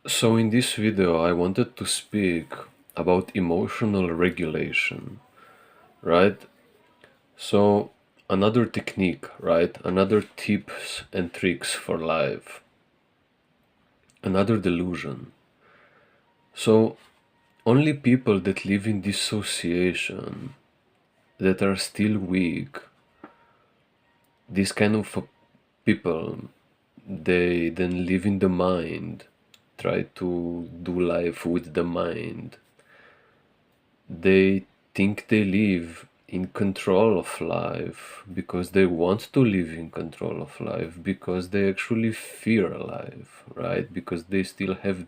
So in this video, I wanted to speak about emotional regulation, right? So another technique, right? Another tips and tricks for life, another delusion. So only people that live in dissociation, that are still weak, this kind of people, they then live in the mind, try to do life with the mind. They think they live in control of life because they want to live in control of life, because they actually fear life, right? Because they still have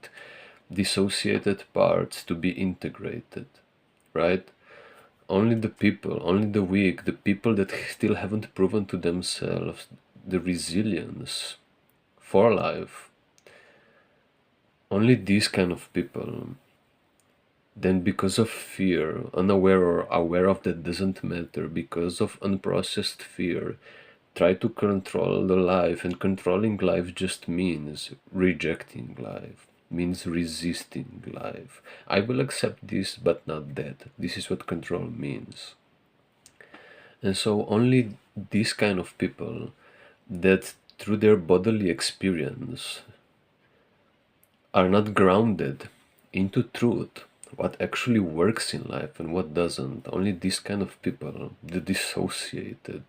dissociated parts to be integrated, right? Only the people, only the weak, the people that still haven't proven to themselves the resilience for life, only these kind of people, then because of fear, unaware or aware of that doesn't matter, because of unprocessed fear, try to control the life, and controlling life just means rejecting life, means resisting life. I will accept this, but not that. This is what control means. And so only these kind of people that through their bodily experience are not grounded into truth, what actually works in life and what doesn't. Only this kind of people, the dissociated,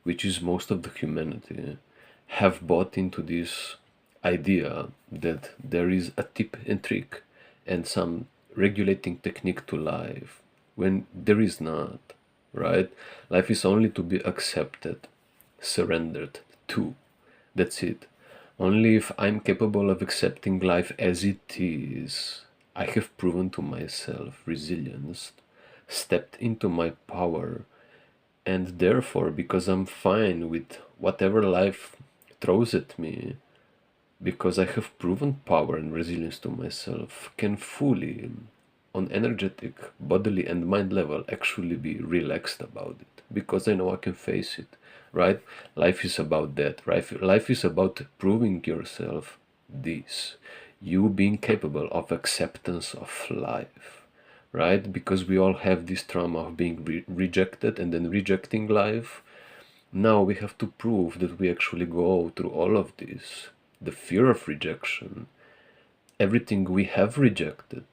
which is most of the humanity, have bought into this idea that there is a tip and trick and some regulating technique to life, when there is not, right? Life is only to be accepted, surrendered to. That's it. Only if I'm capable of accepting life as it is, I have proven to myself resilience, stepped into my power, and therefore, because I'm fine with whatever life throws at me, because I have proven power and resilience to myself, can fully, on energetic, bodily, and mind level, actually be relaxed about it, because I know I can face it, right? Life is about that, right? Life is about proving yourself this, you being capable of acceptance of life, right? Because we all have this trauma of being rejected and then rejecting life. Now we have to prove that we actually go through all of this, the fear of rejection, everything we have rejected,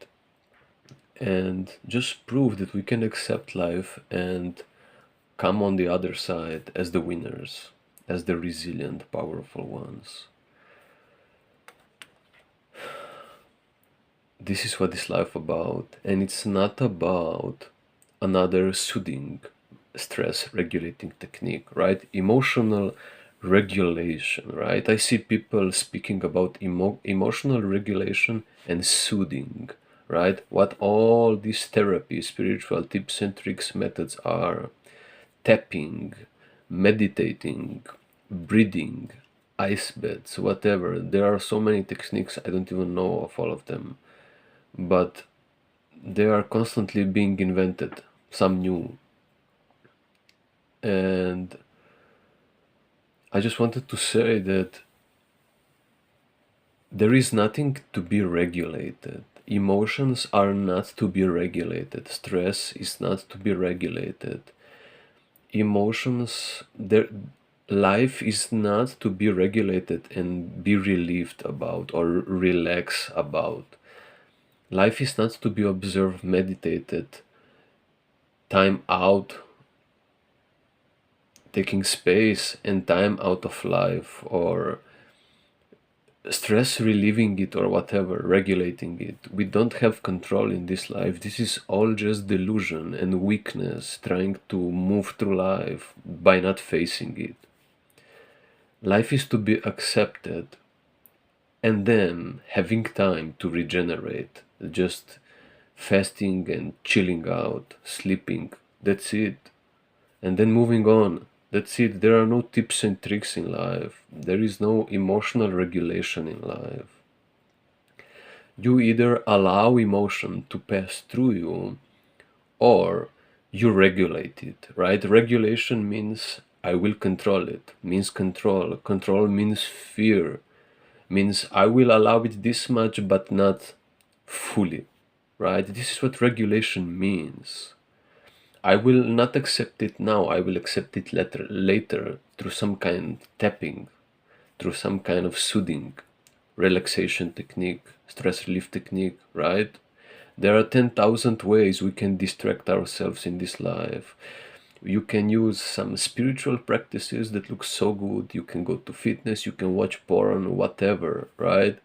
and just prove that we can accept life and come on the other side as the winners, as the resilient, powerful ones. This is what is life about, and it's not about another soothing stress regulating technique, right? Emotional regulation, right? I see people speaking about emotional regulation and soothing, right? What all these therapy, spiritual tips and tricks methods are: tapping, meditating, breathing, ice beds, whatever. There are so many techniques, I don't even know of all of them, but they are constantly being invented, some new. And I just wanted to say that there is nothing to be regulated. Emotions are not to be regulated. Stress is not to be regulated. Emotions, their life is not to be regulated and be relieved about or relax about. Life is not to be observed, meditated, time out, taking space and time out of life, or stress relieving it, or whatever, regulating it. We don't have control in this life. This is all just delusion and weakness trying to move through life by not facing it. Life is to be accepted and then having time to regenerate, just fasting and chilling out, sleeping. That's it. And then moving on. That's it. There are no tips and tricks in life. There is no emotional regulation in life. You either allow emotion to pass through you or you regulate it, right? Regulation means I will control it, means control. Control means fear. means I will allow it this much, but not fully, right? This is what regulation means. I will not accept it now, I will accept it later through some kind of tapping, through some kind of soothing, relaxation technique, stress relief technique, right? There are 10,000 ways we can distract ourselves in this life. You can use some spiritual practices that look so good. You can go to fitness, you can watch porn, whatever, right?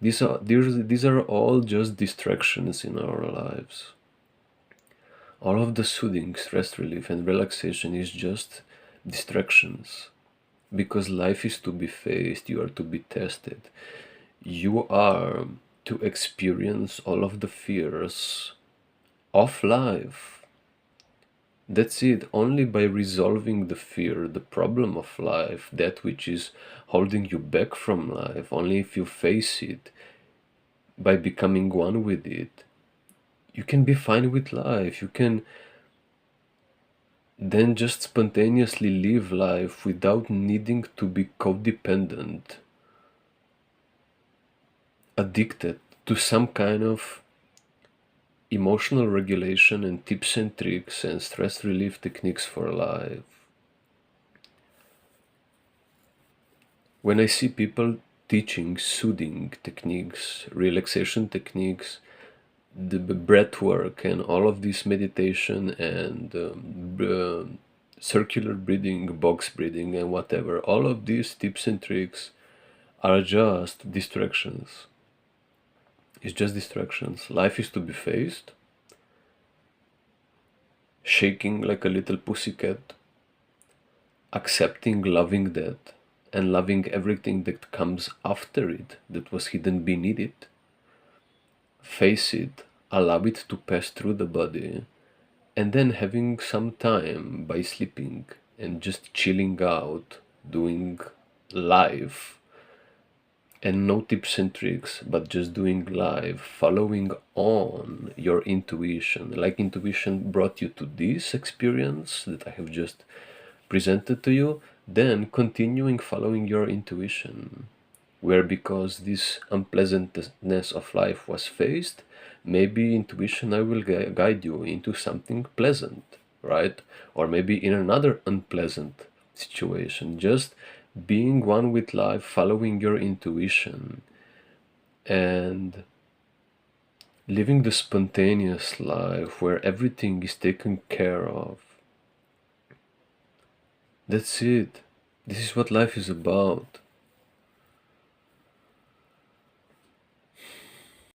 These are all just distractions in our lives. All of the soothing, stress relief, and relaxation is just distractions. Because life is to be faced, you are to be tested. You are to experience all of the fears of life. That's it. Only by resolving the fear, the problem of life, that which is holding you back from life, only if you face it, by becoming one with it, you can be fine with life. You can then just spontaneously live life without needing to be codependent, addicted to some kind of emotional regulation and tips and tricks and stress relief techniques for life. When I see people teaching soothing techniques, relaxation techniques, the breath work, and all of this meditation and circular breathing, box breathing, and whatever, all of these tips and tricks are just distractions. It's just distractions. Life is to be faced, shaking like a little pussycat, accepting, loving that, and loving everything that comes after it that was hidden beneath it. Face it, allow it to pass through the body, and then having some time by sleeping and just chilling out, doing life, and no tips and tricks, but just doing live, following on your intuition. Like intuition brought you to this experience that I have just presented to you, then continuing following your intuition. Where because this unpleasantness of life was faced, maybe intuition I will guide you into something pleasant, right? Or maybe in another unpleasant situation. Just being one with life, following your intuition, and living the spontaneous life where everything is taken care of. That's it. This is what life is about.